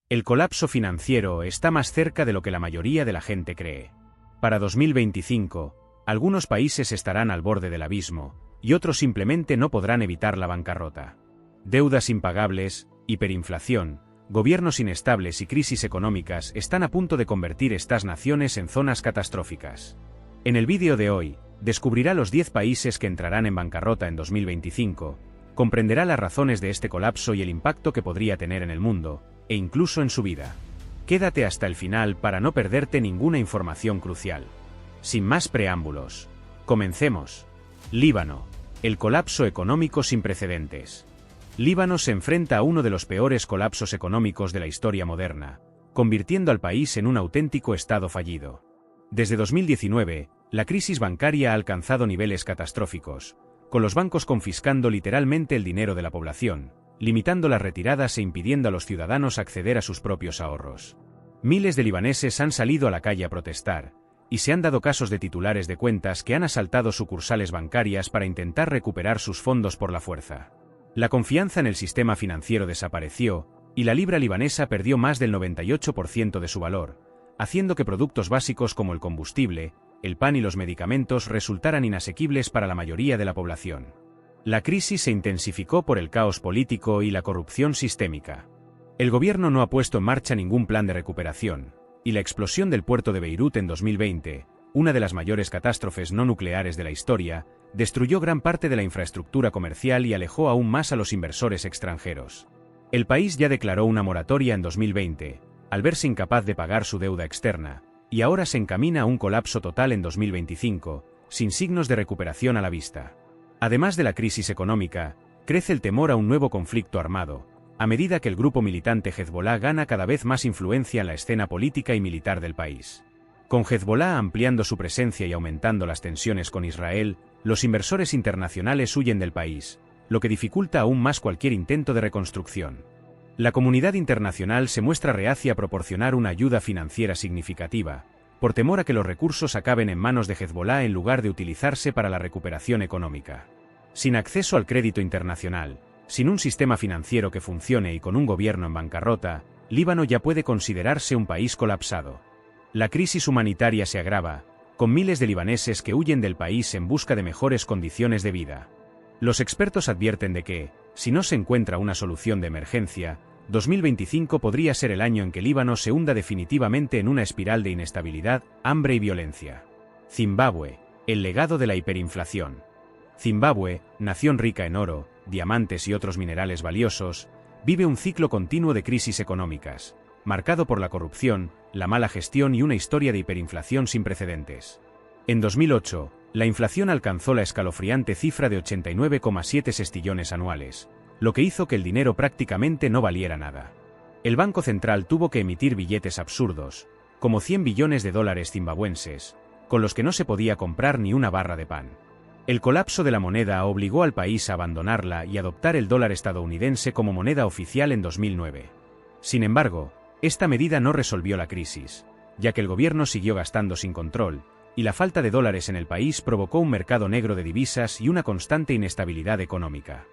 El colapso financiero está más cerca de lo que la mayoría de la gente cree. Para 2025, algunos países estarán al borde del abismo, y otros simplemente no podrán evitar la bancarrota. Deudas impagables, hiperinflación, gobiernos inestables y crisis económicas están a punto de convertir estas naciones en zonas catastróficas. En el vídeo de hoy, descubrirá los 10 países que entrarán en bancarrota en 2025, comprenderá las razones de este colapso y el impacto que podría tener en el mundo, e incluso en su vida. Quédate hasta el final para no perderte ninguna información crucial. Sin más preámbulos, comencemos. Líbano, el colapso económico sin precedentes. Líbano se enfrenta a uno de los peores colapsos económicos de la historia moderna, convirtiendo al país en un auténtico estado fallido. Desde 2019, la crisis bancaria ha alcanzado niveles catastróficos, con los bancos confiscando literalmente el dinero de la población, limitando las retiradas e impidiendo a los ciudadanos acceder a sus propios ahorros. Miles de libaneses han salido a la calle a protestar, y se han dado casos de titulares de cuentas que han asaltado sucursales bancarias para intentar recuperar sus fondos por la fuerza. La confianza en el sistema financiero desapareció, y la libra libanesa perdió más del 98% de su valor, haciendo que productos básicos como el combustible, el pan y los medicamentos resultaran inasequibles para la mayoría de la población. La crisis se intensificó por el caos político y la corrupción sistémica. El gobierno no ha puesto en marcha ningún plan de recuperación, y la explosión del puerto de Beirut en 2020, una de las mayores catástrofes no nucleares de la historia, destruyó gran parte de la infraestructura comercial y alejó aún más a los inversores extranjeros. El país ya declaró una moratoria en 2020, al verse incapaz de pagar su deuda externa, y ahora se encamina a un colapso total en 2025, sin signos de recuperación a la vista. Además de la crisis económica, crece el temor a un nuevo conflicto armado, a medida que el grupo militante Hezbollah gana cada vez más influencia en la escena política y militar del país. Con Hezbollah ampliando su presencia y aumentando las tensiones con Israel, los inversores internacionales huyen del país, lo que dificulta aún más cualquier intento de reconstrucción. La comunidad internacional se muestra reacia a proporcionar una ayuda financiera significativa, por temor a que los recursos acaben en manos de Hezbollah en lugar de utilizarse para la recuperación económica. Sin acceso al crédito internacional, sin un sistema financiero que funcione y con un gobierno en bancarrota, Líbano ya puede considerarse un país colapsado. La crisis humanitaria se agrava, con miles de libaneses que huyen del país en busca de mejores condiciones de vida. Los expertos advierten de que, si no se encuentra una solución de emergencia, 2025 podría ser el año en que Líbano se hunda definitivamente en una espiral de inestabilidad, hambre y violencia. Zimbabue, el legado de la hiperinflación. Zimbabue, nación rica en oro, diamantes y otros minerales valiosos, vive un ciclo continuo de crisis económicas, marcado por la corrupción, la mala gestión y una historia de hiperinflación sin precedentes. En 2008, la inflación alcanzó la escalofriante cifra de 89,7 sextillones anuales, lo que hizo que el dinero prácticamente no valiera nada. El Banco Central tuvo que emitir billetes absurdos, como 100 billones de dólares zimbabuenses, con los que no se podía comprar ni una barra de pan. El colapso de la moneda obligó al país a abandonarla y adoptar el dólar estadounidense como moneda oficial en 2009. Sin embargo, esta medida no resolvió la crisis, ya que el gobierno siguió gastando sin control, y la falta de dólares en el país provocó un mercado negro de divisas y una constante inestabilidad económica.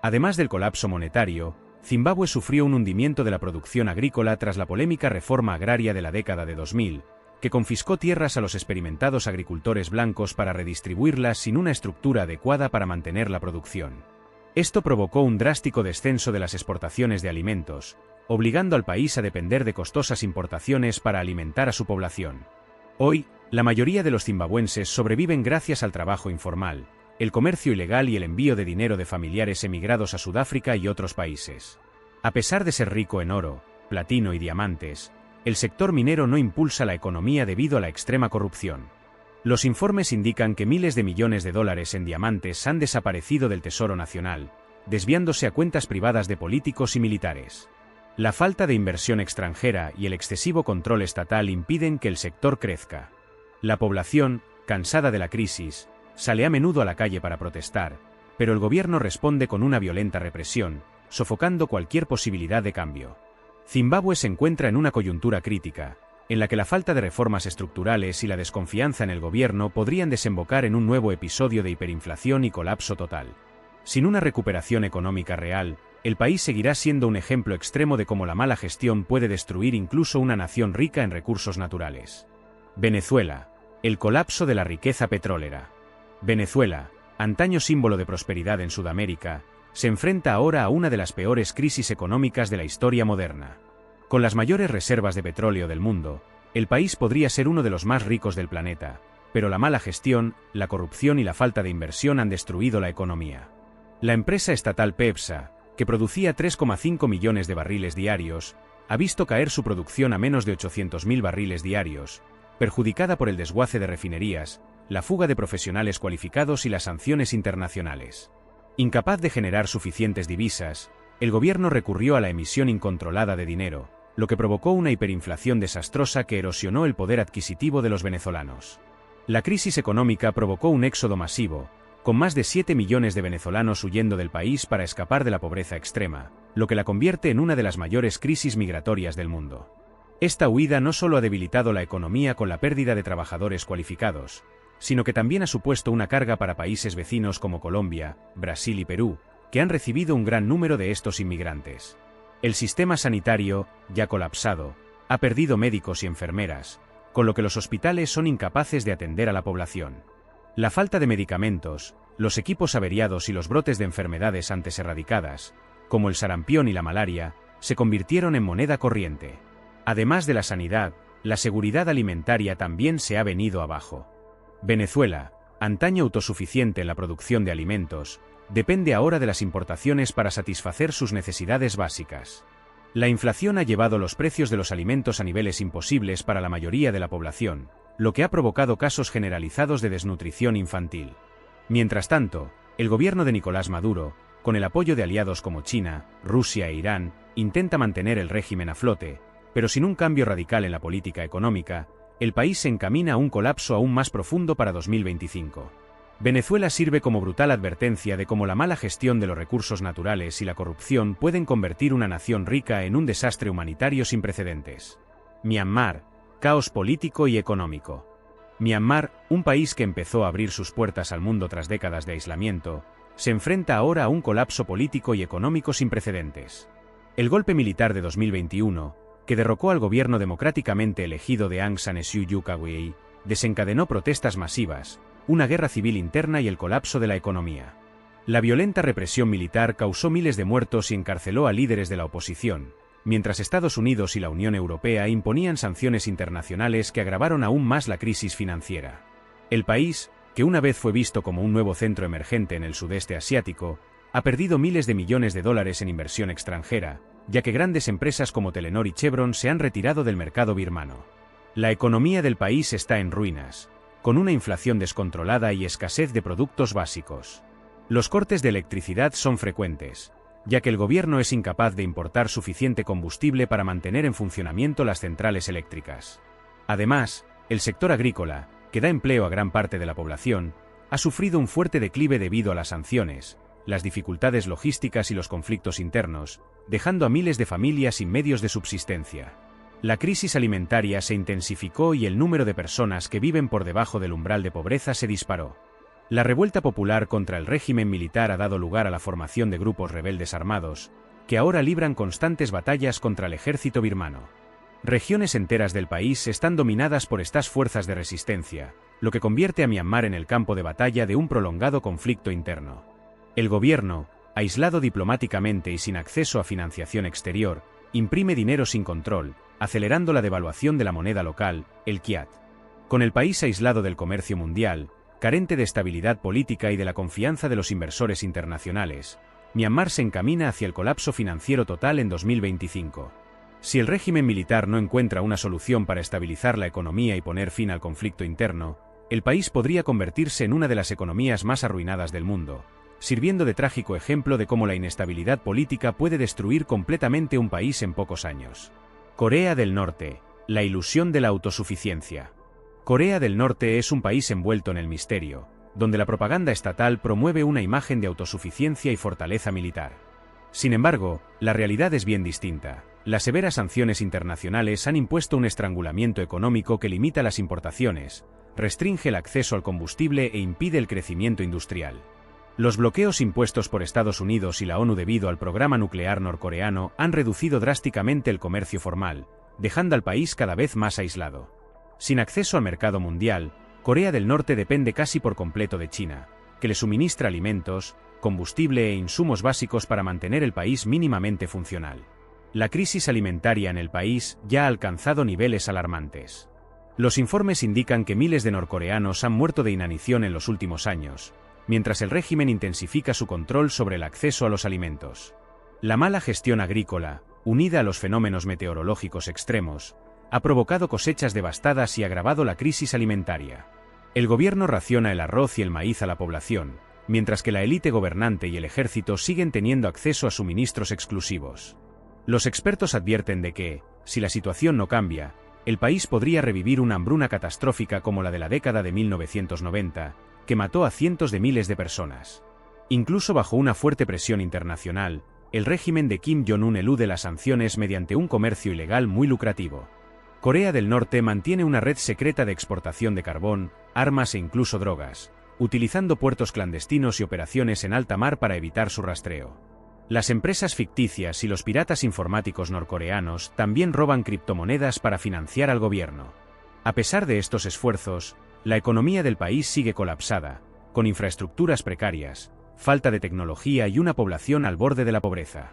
Además del colapso monetario, Zimbabue sufrió un hundimiento de la producción agrícola tras la polémica reforma agraria de la década de 2000, que confiscó tierras a los experimentados agricultores blancos para redistribuirlas sin una estructura adecuada para mantener la producción. Esto provocó un drástico descenso de las exportaciones de alimentos, obligando al país a depender de costosas importaciones para alimentar a su población. Hoy, la mayoría de los zimbabuenses sobreviven gracias al trabajo informal, el comercio ilegal y el envío de dinero de familiares emigrados a Sudáfrica y otros países. A pesar de ser rico en oro, platino y diamantes, el sector minero no impulsa la economía debido a la extrema corrupción. Los informes indican que miles de millones de dólares en diamantes han desaparecido del Tesoro Nacional, desviándose a cuentas privadas de políticos y militares. La falta de inversión extranjera y el excesivo control estatal impiden que el sector crezca. La población, cansada de la crisis, sale a menudo a la calle para protestar, pero el gobierno responde con una violenta represión, sofocando cualquier posibilidad de cambio. Zimbabue se encuentra en una coyuntura crítica, en la que la falta de reformas estructurales y la desconfianza en el gobierno podrían desembocar en un nuevo episodio de hiperinflación y colapso total. Sin una recuperación económica real, el país seguirá siendo un ejemplo extremo de cómo la mala gestión puede destruir incluso una nación rica en recursos naturales. Venezuela. El colapso de la riqueza petrolera. Venezuela, antaño símbolo de prosperidad en Sudamérica, se enfrenta ahora a una de las peores crisis económicas de la historia moderna. Con las mayores reservas de petróleo del mundo, el país podría ser uno de los más ricos del planeta, pero la mala gestión, la corrupción y la falta de inversión han destruido la economía. La empresa estatal PEPSA, que producía 3,5 millones de barriles diarios, ha visto caer su producción a menos de 800.000 barriles diarios, perjudicada por el desguace de refinerías, la fuga de profesionales cualificados y las sanciones internacionales. Incapaz de generar suficientes divisas, el gobierno recurrió a la emisión incontrolada de dinero, lo que provocó una hiperinflación desastrosa que erosionó el poder adquisitivo de los venezolanos. La crisis económica provocó un éxodo masivo, con más de 7 millones de venezolanos huyendo del país para escapar de la pobreza extrema, lo que la convierte en una de las mayores crisis migratorias del mundo. Esta huida no solo ha debilitado la economía con la pérdida de trabajadores cualificados, sino que también ha supuesto una carga para países vecinos como Colombia, Brasil y Perú, que han recibido un gran número de estos inmigrantes. El sistema sanitario, ya colapsado, ha perdido médicos y enfermeras, con lo que los hospitales son incapaces de atender a la población. La falta de medicamentos, los equipos averiados y los brotes de enfermedades antes erradicadas, como el sarampión y la malaria, se convirtieron en moneda corriente. Además de la sanidad, la seguridad alimentaria también se ha venido abajo. Venezuela, antaño autosuficiente en la producción de alimentos, depende ahora de las importaciones para satisfacer sus necesidades básicas. La inflación ha llevado los precios de los alimentos a niveles imposibles para la mayoría de la población, lo que ha provocado casos generalizados de desnutrición infantil. Mientras tanto, el gobierno de Nicolás Maduro, con el apoyo de aliados como China, Rusia e Irán, intenta mantener el régimen a flote, pero sin un cambio radical en la política económica, el país se encamina a un colapso aún más profundo para 2025. Venezuela sirve como brutal advertencia de cómo la mala gestión de los recursos naturales y la corrupción pueden convertir una nación rica en un desastre humanitario sin precedentes. Myanmar, caos político y económico. Myanmar, un país que empezó a abrir sus puertas al mundo tras décadas de aislamiento, se enfrenta ahora a un colapso político y económico sin precedentes. El golpe militar de 2021, que derrocó al gobierno democráticamente elegido de Aung San Suu Kyi, desencadenó protestas masivas, una guerra civil interna y el colapso de la economía. La violenta represión militar causó miles de muertos y encarceló a líderes de la oposición, mientras Estados Unidos y la Unión Europea imponían sanciones internacionales que agravaron aún más la crisis financiera. El país, que una vez fue visto como un nuevo centro emergente en el sudeste asiático, ha perdido miles de millones de dólares en inversión extranjera, ya que grandes empresas como Telenor y Chevron se han retirado del mercado birmano. La economía del país está en ruinas, con una inflación descontrolada y escasez de productos básicos. Los cortes de electricidad son frecuentes, ya que el gobierno es incapaz de importar suficiente combustible para mantener en funcionamiento las centrales eléctricas. Además, el sector agrícola, que da empleo a gran parte de la población, ha sufrido un fuerte declive debido a las sanciones, las dificultades logísticas y los conflictos internos, dejando a miles de familias sin medios de subsistencia. La crisis alimentaria se intensificó y el número de personas que viven por debajo del umbral de pobreza se disparó. La revuelta popular contra el régimen militar ha dado lugar a la formación de grupos rebeldes armados, que ahora libran constantes batallas contra el ejército birmano. Regiones enteras del país están dominadas por estas fuerzas de resistencia, lo que convierte a Myanmar en el campo de batalla de un prolongado conflicto interno. El gobierno, aislado diplomáticamente y sin acceso a financiación exterior, imprime dinero sin control, acelerando la devaluación de la moneda local, el kyat. Con el país aislado del comercio mundial, carente de estabilidad política y de la confianza de los inversores internacionales, Myanmar se encamina hacia el colapso financiero total en 2025. Si el régimen militar no encuentra una solución para estabilizar la economía y poner fin al conflicto interno, el país podría convertirse en una de las economías más arruinadas del mundo, sirviendo de trágico ejemplo de cómo la inestabilidad política puede destruir completamente un país en pocos años. Corea del Norte, la ilusión de la autosuficiencia. Corea del Norte es un país envuelto en el misterio, donde la propaganda estatal promueve una imagen de autosuficiencia y fortaleza militar. Sin embargo, la realidad es bien distinta. Las severas sanciones internacionales han impuesto un estrangulamiento económico que limita las importaciones, restringe el acceso al combustible e impide el crecimiento industrial. Los bloqueos impuestos por Estados Unidos y la ONU debido al programa nuclear norcoreano han reducido drásticamente el comercio formal, dejando al país cada vez más aislado. Sin acceso al mercado mundial, Corea del Norte depende casi por completo de China, que le suministra alimentos, combustible e insumos básicos para mantener el país mínimamente funcional. La crisis alimentaria en el país ya ha alcanzado niveles alarmantes. Los informes indican que miles de norcoreanos han muerto de inanición en los últimos años, mientras el régimen intensifica su control sobre el acceso a los alimentos. La mala gestión agrícola, unida a los fenómenos meteorológicos extremos, ha provocado cosechas devastadas y agravado la crisis alimentaria. El gobierno raciona el arroz y el maíz a la población, mientras que la élite gobernante y el ejército siguen teniendo acceso a suministros exclusivos. Los expertos advierten de que, si la situación no cambia, el país podría revivir una hambruna catastrófica como la de la década de 1990, que mató a cientos de miles de personas. Incluso bajo una fuerte presión internacional, el régimen de Kim Jong-un elude las sanciones mediante un comercio ilegal muy lucrativo. Corea del Norte mantiene una red secreta de exportación de carbón, armas e incluso drogas, utilizando puertos clandestinos y operaciones en alta mar para evitar su rastreo. Las empresas ficticias y los piratas informáticos norcoreanos también roban criptomonedas para financiar al gobierno. A pesar de estos esfuerzos, la economía del país sigue colapsada, con infraestructuras precarias, falta de tecnología y una población al borde de la pobreza.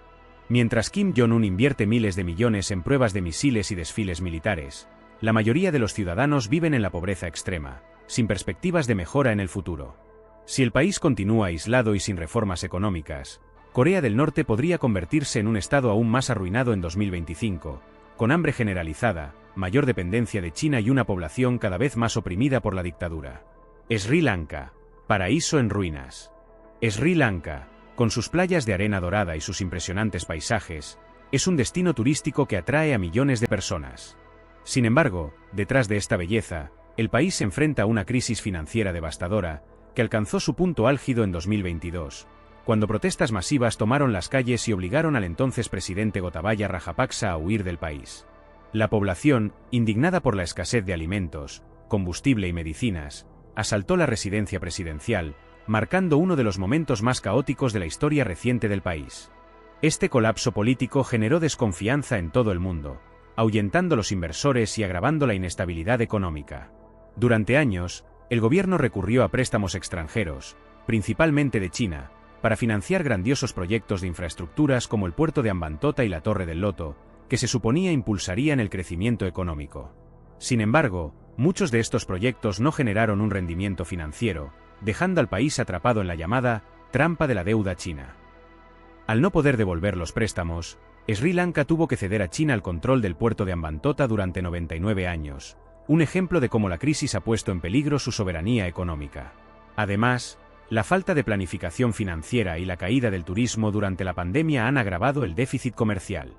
Mientras Kim Jong-un invierte miles de millones en pruebas de misiles y desfiles militares, la mayoría de los ciudadanos viven en la pobreza extrema, sin perspectivas de mejora en el futuro. Si el país continúa aislado y sin reformas económicas, Corea del Norte podría convertirse en un estado aún más arruinado en 2025, con hambre generalizada, mayor dependencia de China y una población cada vez más oprimida por la dictadura. Sri Lanka, paraíso en ruinas. Sri Lanka, con sus playas de arena dorada y sus impresionantes paisajes, es un destino turístico que atrae a millones de personas. Sin embargo, detrás de esta belleza, el país se enfrenta a una crisis financiera devastadora, que alcanzó su punto álgido en 2022, cuando protestas masivas tomaron las calles y obligaron al entonces presidente Gotabaya Rajapaksa a huir del país. La población, indignada por la escasez de alimentos, combustible y medicinas, asaltó la residencia presidencial, marcando uno de los momentos más caóticos de la historia reciente del país. Este colapso político generó desconfianza en todo el mundo, ahuyentando los inversores y agravando la inestabilidad económica. Durante años, el gobierno recurrió a préstamos extranjeros, principalmente de China, para financiar grandiosos proyectos de infraestructuras como el puerto de Hambantota y la Torre del Loto, que se suponía impulsarían el crecimiento económico. Sin embargo, muchos de estos proyectos no generaron un rendimiento financiero, dejando al país atrapado en la llamada trampa de la deuda china. Al no poder devolver los préstamos, Sri Lanka tuvo que ceder a China el control del puerto de Hambantota durante 99 años, un ejemplo de cómo la crisis ha puesto en peligro su soberanía económica. Además, la falta de planificación financiera y la caída del turismo durante la pandemia han agravado el déficit comercial.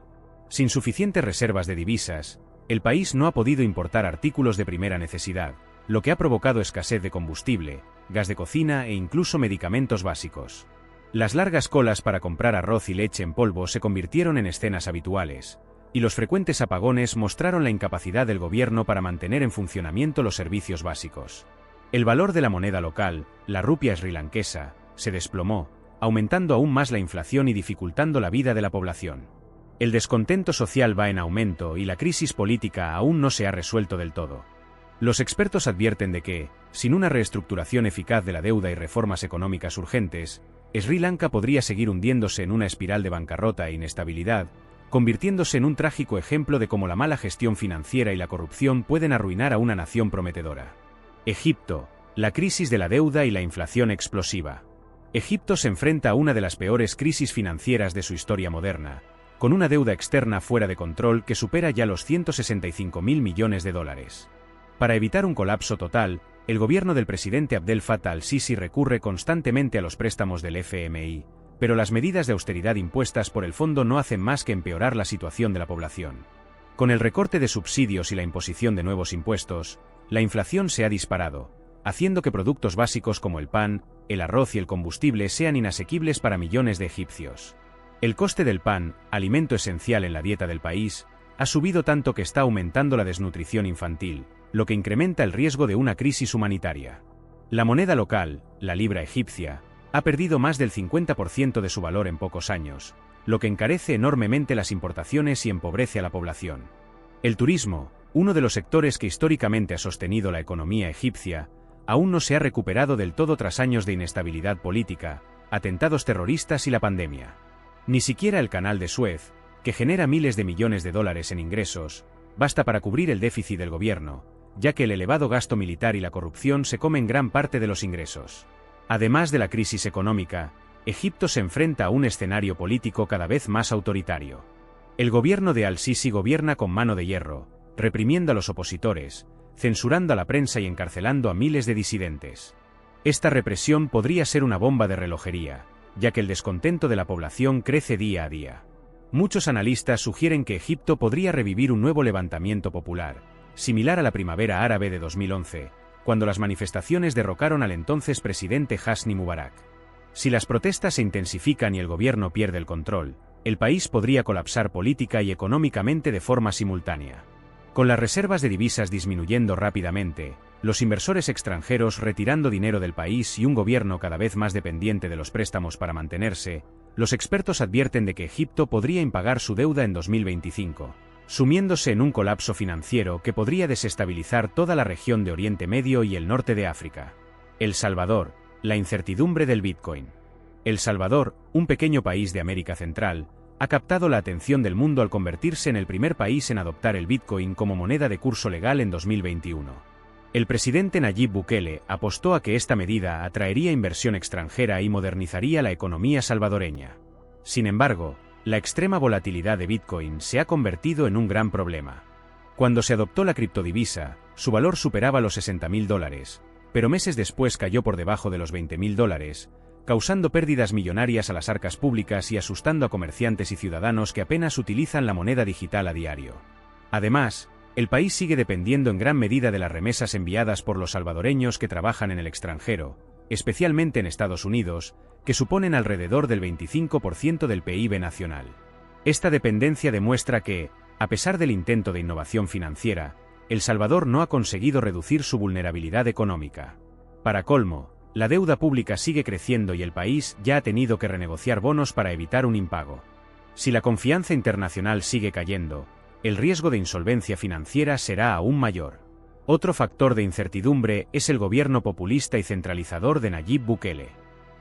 Sin suficientes reservas de divisas, el país no ha podido importar artículos de primera necesidad, lo que ha provocado escasez de combustible, gas de cocina e incluso medicamentos básicos. Las largas colas para comprar arroz y leche en polvo se convirtieron en escenas habituales, y los frecuentes apagones mostraron la incapacidad del gobierno para mantener en funcionamiento los servicios básicos. El valor de la moneda local, la rupia srilankesa, se desplomó, aumentando aún más la inflación y dificultando la vida de la población. El descontento social va en aumento y la crisis política aún no se ha resuelto del todo. Los expertos advierten de que, sin una reestructuración eficaz de la deuda y reformas económicas urgentes, Sri Lanka podría seguir hundiéndose en una espiral de bancarrota e inestabilidad, convirtiéndose en un trágico ejemplo de cómo la mala gestión financiera y la corrupción pueden arruinar a una nación prometedora. Egipto, la crisis de la deuda y la inflación explosiva. Egipto se enfrenta a una de las peores crisis financieras de su historia moderna, con una deuda externa fuera de control que supera ya los 165.000 millones de dólares. Para evitar un colapso total, el gobierno del presidente Abdel Fattah al-Sisi recurre constantemente a los préstamos del FMI, pero las medidas de austeridad impuestas por el fondo no hacen más que empeorar la situación de la población. Con el recorte de subsidios y la imposición de nuevos impuestos, la inflación se ha disparado, haciendo que productos básicos como el pan, el arroz y el combustible sean inasequibles para millones de egipcios. El coste del pan, alimento esencial en la dieta del país, ha subido tanto que está aumentando la desnutrición infantil, lo que incrementa el riesgo de una crisis humanitaria. La moneda local, la libra egipcia, Ha perdido más del 50% de su valor en pocos años, lo que encarece enormemente las importaciones y empobrece a la población. El turismo, uno de los sectores que históricamente ha sostenido la economía egipcia, aún no se ha recuperado del todo tras años de inestabilidad política, atentados terroristas y la pandemia. Ni siquiera el Canal de Suez, que genera miles de millones de dólares en ingresos, basta para cubrir el déficit del gobierno, ya que el elevado gasto militar y la corrupción se comen gran parte de los ingresos. Además de la crisis económica, Egipto se enfrenta a un escenario político cada vez más autoritario. El gobierno de Al-Sisi gobierna con mano de hierro, reprimiendo a los opositores, censurando a la prensa y encarcelando a miles de disidentes. Esta represión podría ser una bomba de relojería, ya que el descontento de la población crece día a día. Muchos analistas sugieren que Egipto podría revivir un nuevo levantamiento popular, similar a la primavera árabe de 2011, cuando las manifestaciones derrocaron al entonces presidente Hosni Mubarak. Si las protestas se intensifican y el gobierno pierde el control, el país podría colapsar política y económicamente de forma simultánea. Con las reservas de divisas disminuyendo rápidamente, los inversores extranjeros retirando dinero del país y un gobierno cada vez más dependiente de los préstamos para mantenerse, los expertos advierten de que Egipto podría impagar su deuda en 2025. Sumiéndose en un colapso financiero que podría desestabilizar toda la región de Oriente Medio y el norte de África. El Salvador, la incertidumbre del Bitcoin. El Salvador, un pequeño país de América Central, ha captado la atención del mundo al convertirse en el primer país en adoptar el Bitcoin como moneda de curso legal en 2021. El presidente Nayib Bukele apostó a que esta medida atraería inversión extranjera y modernizaría la economía salvadoreña. Sin embargo, la extrema volatilidad de Bitcoin se ha convertido en un gran problema. Cuando se adoptó la criptodivisa, su valor superaba los $60.000, pero meses después cayó por debajo de los $20.000, causando pérdidas millonarias a las arcas públicas y asustando a comerciantes y ciudadanos que apenas utilizan la moneda digital a diario. Además, el país sigue dependiendo en gran medida de las remesas enviadas por los salvadoreños que trabajan en el extranjero, especialmente en Estados Unidos, que suponen alrededor del 25% del PIB nacional. Esta dependencia demuestra que, a pesar del intento de innovación financiera, El Salvador no ha conseguido reducir su vulnerabilidad económica. Para colmo, la deuda pública sigue creciendo y el país ya ha tenido que renegociar bonos para evitar un impago. Si la confianza internacional sigue cayendo, el riesgo de insolvencia financiera será aún mayor. Otro factor de incertidumbre es el gobierno populista y centralizador de Nayib Bukele.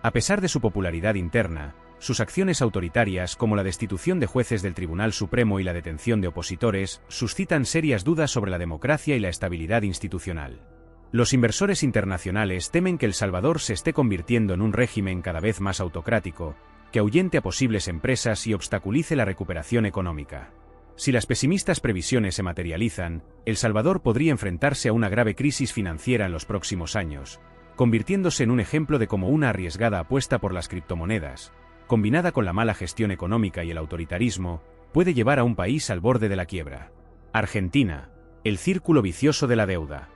A pesar de su popularidad interna, sus acciones autoritarias como la destitución de jueces del Tribunal Supremo y la detención de opositores suscitan serias dudas sobre la democracia y la estabilidad institucional. Los inversores internacionales temen que El Salvador se esté convirtiendo en un régimen cada vez más autocrático, que ahuyente a posibles empresas y obstaculice la recuperación económica. Si las pesimistas previsiones se materializan, El Salvador podría enfrentarse a una grave crisis financiera en los próximos años, convirtiéndose en un ejemplo de cómo una arriesgada apuesta por las criptomonedas, combinada con la mala gestión económica y el autoritarismo, puede llevar a un país al borde de la quiebra. Argentina, el círculo vicioso de la deuda.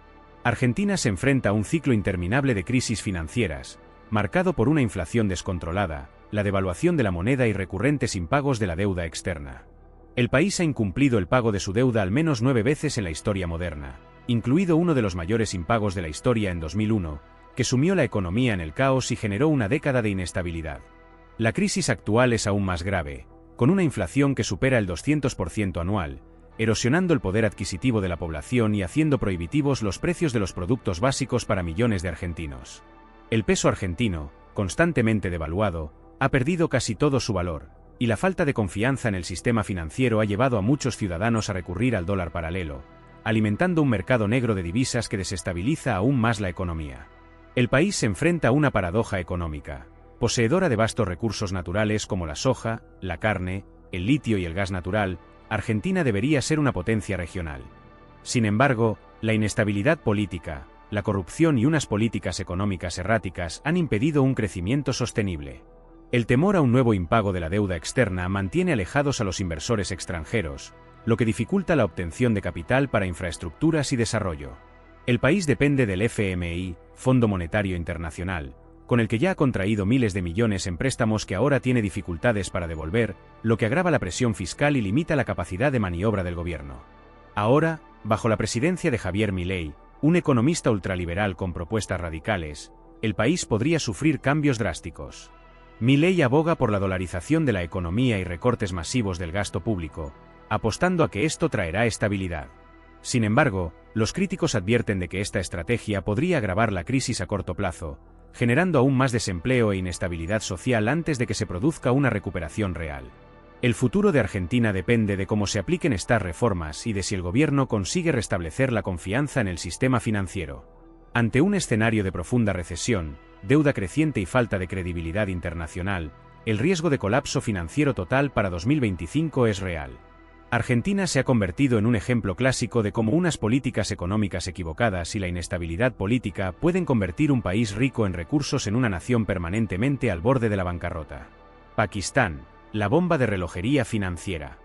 Argentina se enfrenta a un ciclo interminable de crisis financieras, marcado por una inflación descontrolada, la devaluación de la moneda y recurrentes impagos de la deuda externa. El país ha incumplido el pago de su deuda al menos 9 veces en la historia moderna, incluido uno de los mayores impagos de la historia en 2001, que sumió la economía en el caos y generó una década de inestabilidad. La crisis actual es aún más grave, con una inflación que supera el 200% anual, erosionando el poder adquisitivo de la población y haciendo prohibitivos los precios de los productos básicos para millones de argentinos. El peso argentino, constantemente devaluado, ha perdido casi todo su valor, y la falta de confianza en el sistema financiero ha llevado a muchos ciudadanos a recurrir al dólar paralelo, alimentando un mercado negro de divisas que desestabiliza aún más la economía. El país se enfrenta a una paradoja económica. Poseedora de vastos recursos naturales como la soja, la carne, el litio y el gas natural, Argentina debería ser una potencia regional. Sin embargo, la inestabilidad política, la corrupción y unas políticas económicas erráticas han impedido un crecimiento sostenible. El temor a un nuevo impago de la deuda externa mantiene alejados a los inversores extranjeros, lo que dificulta la obtención de capital para infraestructuras y desarrollo. El país depende del FMI, Fondo Monetario Internacional, con el que ya ha contraído miles de millones en préstamos que ahora tiene dificultades para devolver, lo que agrava la presión fiscal y limita la capacidad de maniobra del gobierno. Ahora, bajo la presidencia de Javier Milei, un economista ultraliberal con propuestas radicales, el país podría sufrir cambios drásticos. Milei aboga por la dolarización de la economía y recortes masivos del gasto público, apostando a que esto traerá estabilidad. Sin embargo, los críticos advierten de que esta estrategia podría agravar la crisis a corto plazo, generando aún más desempleo e inestabilidad social antes de que se produzca una recuperación real. El futuro de Argentina depende de cómo se apliquen estas reformas y de si el gobierno consigue restablecer la confianza en el sistema financiero. Ante un escenario de profunda recesión, deuda creciente y falta de credibilidad internacional, el riesgo de colapso financiero total para 2025 es real. Argentina se ha convertido en un ejemplo clásico de cómo unas políticas económicas equivocadas y la inestabilidad política pueden convertir un país rico en recursos en una nación permanentemente al borde de la bancarrota. Pakistán, la bomba de relojería financiera.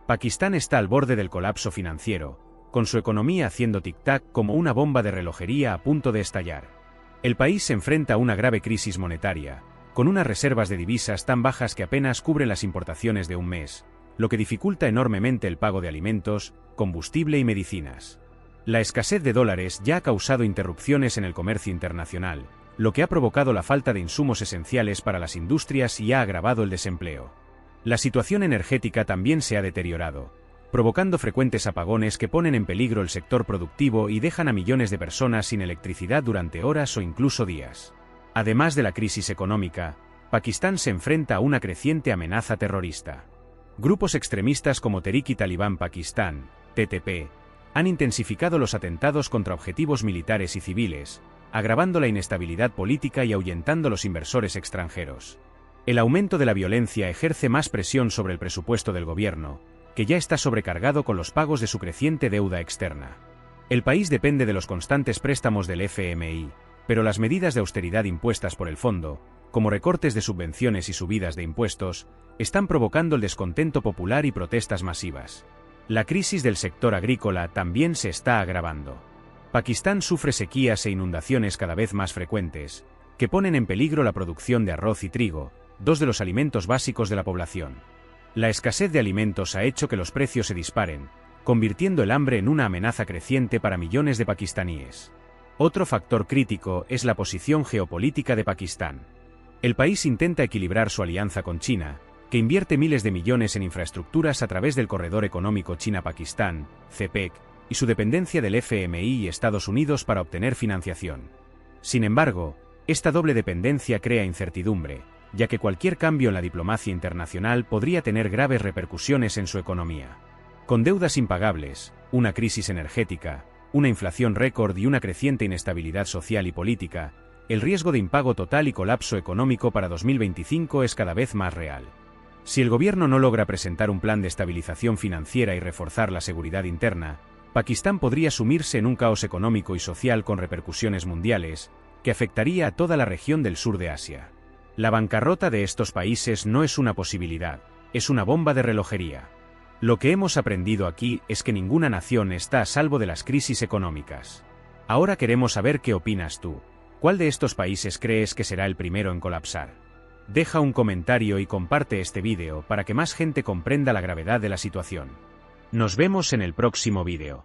Pakistán está al borde del colapso financiero, con su economía haciendo tic-tac como una bomba de relojería a punto de estallar. El país se enfrenta a una grave crisis monetaria, con unas reservas de divisas tan bajas que apenas cubren las importaciones de un mes, lo que dificulta enormemente el pago de alimentos, combustible y medicinas. La escasez de dólares ya ha causado interrupciones en el comercio internacional, lo que ha provocado la falta de insumos esenciales para las industrias y ha agravado el desempleo. La situación energética también se ha deteriorado, provocando frecuentes apagones que ponen en peligro el sector productivo y dejan a millones de personas sin electricidad durante horas o incluso días. Además de la crisis económica, Pakistán se enfrenta a una creciente amenaza terrorista. Grupos extremistas como Tehrik-i-Taliban Pakistán, TTP, han intensificado los atentados contra objetivos militares y civiles, agravando la inestabilidad política y ahuyentando los inversores extranjeros. El aumento de la violencia ejerce más presión sobre el presupuesto del gobierno, que ya está sobrecargado con los pagos de su creciente deuda externa. El país depende de los constantes préstamos del FMI, pero las medidas de austeridad impuestas por el fondo, como recortes de subvenciones y subidas de impuestos, están provocando el descontento popular y protestas masivas. La crisis del sector agrícola también se está agravando. Pakistán sufre sequías e inundaciones cada vez más frecuentes, que ponen en peligro la producción de arroz y trigo, dos de los alimentos básicos de la población. La escasez de alimentos ha hecho que los precios se disparen, convirtiendo el hambre en una amenaza creciente para millones de pakistaníes. Otro factor crítico es la posición geopolítica de Pakistán. El país intenta equilibrar su alianza con China, que invierte miles de millones en infraestructuras a través del Corredor Económico China-Pakistán, CPEC, y su dependencia del FMI y Estados Unidos para obtener financiación. Sin embargo, esta doble dependencia crea incertidumbre, ya que cualquier cambio en la diplomacia internacional podría tener graves repercusiones en su economía. Con deudas impagables, una crisis energética, una inflación récord y una creciente inestabilidad social y política, el riesgo de impago total y colapso económico para 2025 es cada vez más real. Si el gobierno no logra presentar un plan de estabilización financiera y reforzar la seguridad interna, Pakistán podría sumirse en un caos económico y social con repercusiones mundiales, que afectaría a toda la región del sur de Asia. La bancarrota de estos países no es una posibilidad, es una bomba de relojería. Lo que hemos aprendido aquí es que ninguna nación está a salvo de las crisis económicas. Ahora queremos saber qué opinas tú. ¿Cuál de estos países crees que será el primero en colapsar? Deja un comentario y comparte este vídeo para que más gente comprenda la gravedad de la situación. Nos vemos en el próximo vídeo.